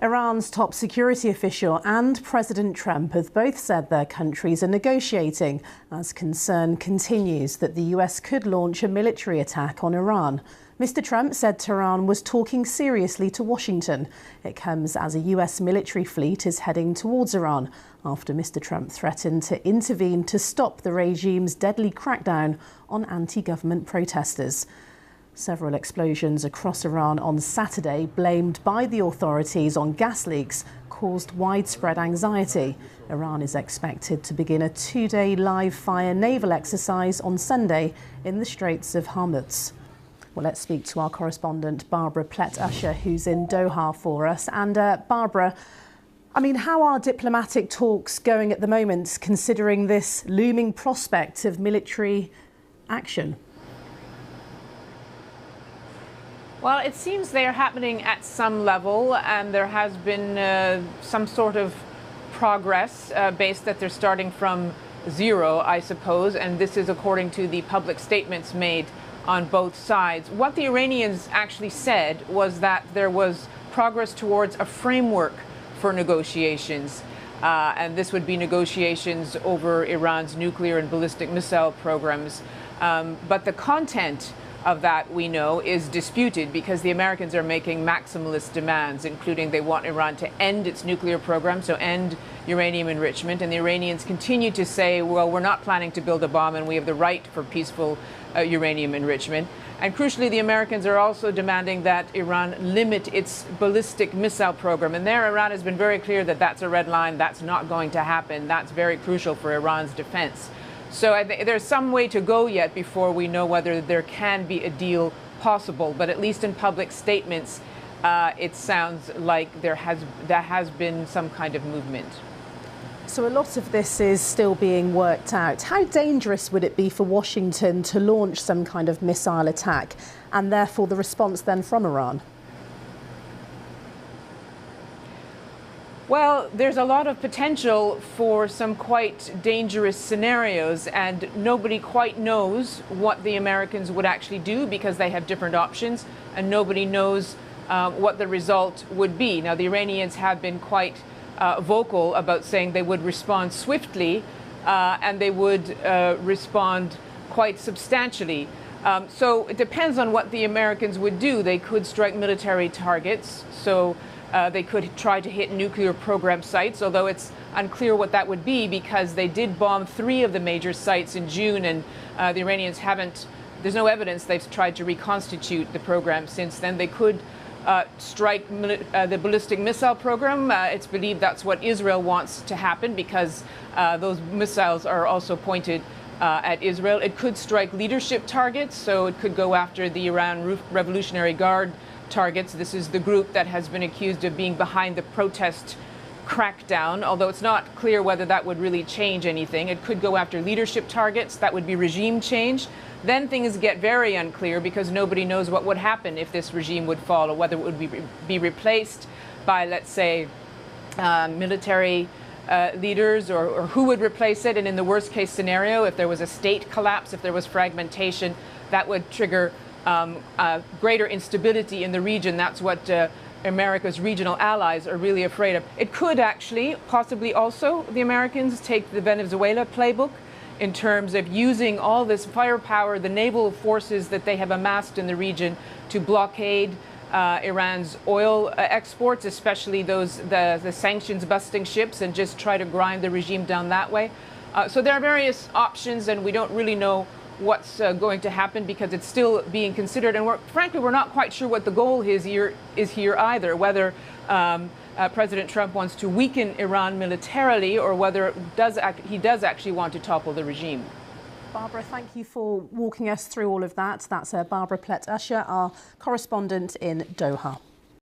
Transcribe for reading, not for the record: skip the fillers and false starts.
Iran's top security official and President Trump have both said their countries are negotiating as concern continues that the US could launch a military attack on Iran. Mr. Trump said Tehran was talking seriously to Washington. It comes as a US military fleet is heading towards Iran after Mr. Trump threatened to intervene to stop the regime's deadly crackdown on anti-government protesters. Several explosions across Iran on Saturday, blamed by the authorities on gas leaks, caused widespread anxiety. Iran is expected to begin a two-day live-fire naval exercise on Sunday in the Straits of Hormuz. Well, let's speak to our correspondent, Barbara Plett-Usher, who's in Doha for us. And Barbara, I mean, how are diplomatic talks going at the moment, considering this looming prospect of military action? Well, it seems they are happening at some level, and there has been some sort of progress based that they're starting from zero, I suppose, and this is according to the public statements made on both sides. What the Iranians actually said was that there was progress towards a framework for negotiations, and this would be negotiations over Iran's nuclear and ballistic missile programs. But the content of that, we know, is disputed because the Americans are making maximalist demands, including they want Iran to end its nuclear program, so end uranium enrichment. And the Iranians continue to say, well, we're not planning to build a bomb and we have the right for peaceful uranium enrichment. And crucially, the Americans are also demanding that Iran limit its ballistic missile program. And there, Iran has been very clear that that's a red line. That's not going to happen. That's very crucial for Iran's defense. So there's some way to go yet before we know whether there can be a deal possible. But at least in public statements, it sounds like there has been some kind of movement. So a lot of this is still being worked out. How dangerous would it be for Washington to launch some kind of missile attack, and therefore the response then from Iran? Well, there's a lot of potential for some quite dangerous scenarios, and nobody quite knows what the Americans would actually do because they have different options, and nobody knows what the result would be. Now, the Iranians have been quite vocal about saying they would respond swiftly and they would respond quite substantially. So it depends on what the Americans would do. They could strike military targets. So they could try to hit nuclear program sites, although it's unclear what that would be because they did bomb 3 of the major sites in June, and the Iranians haven't, there's no evidence they've tried to reconstitute the program since then. They could strike the ballistic missile program. It's believed that's what Israel wants to happen because those missiles are also pointed at Israel. It could strike leadership targets, so it could go after the Iran Revolutionary Guard targets. This is the group that has been accused of being behind the protest crackdown, although it's not clear whether that would really change anything. It could go after leadership targets. That would be regime change. Then things get very unclear because nobody knows what would happen if this regime would fall, or whether it would be replaced by, let's say, military leaders, or who would replace it. And in the worst case scenario, if there was a state collapse, if there was fragmentation, that would trigger greater instability in the region. That's what America's regional allies are really afraid of. It could actually, possibly also, the Americans take the Venezuela playbook in terms of using all this firepower, the naval forces that they have amassed in the region, to blockade Iran's oil exports, especially the sanctions-busting ships, and just try to grind the regime down that way. So there are various options, and we don't really know what's going to happen because it's still being considered, and frankly we're not quite sure what the goal is here either, whether President Trump wants to weaken Iran militarily or whether he does actually want to topple the regime. Barbara, thank you for walking us through all of that. That's Barbara Plett-Usher, our correspondent in Doha.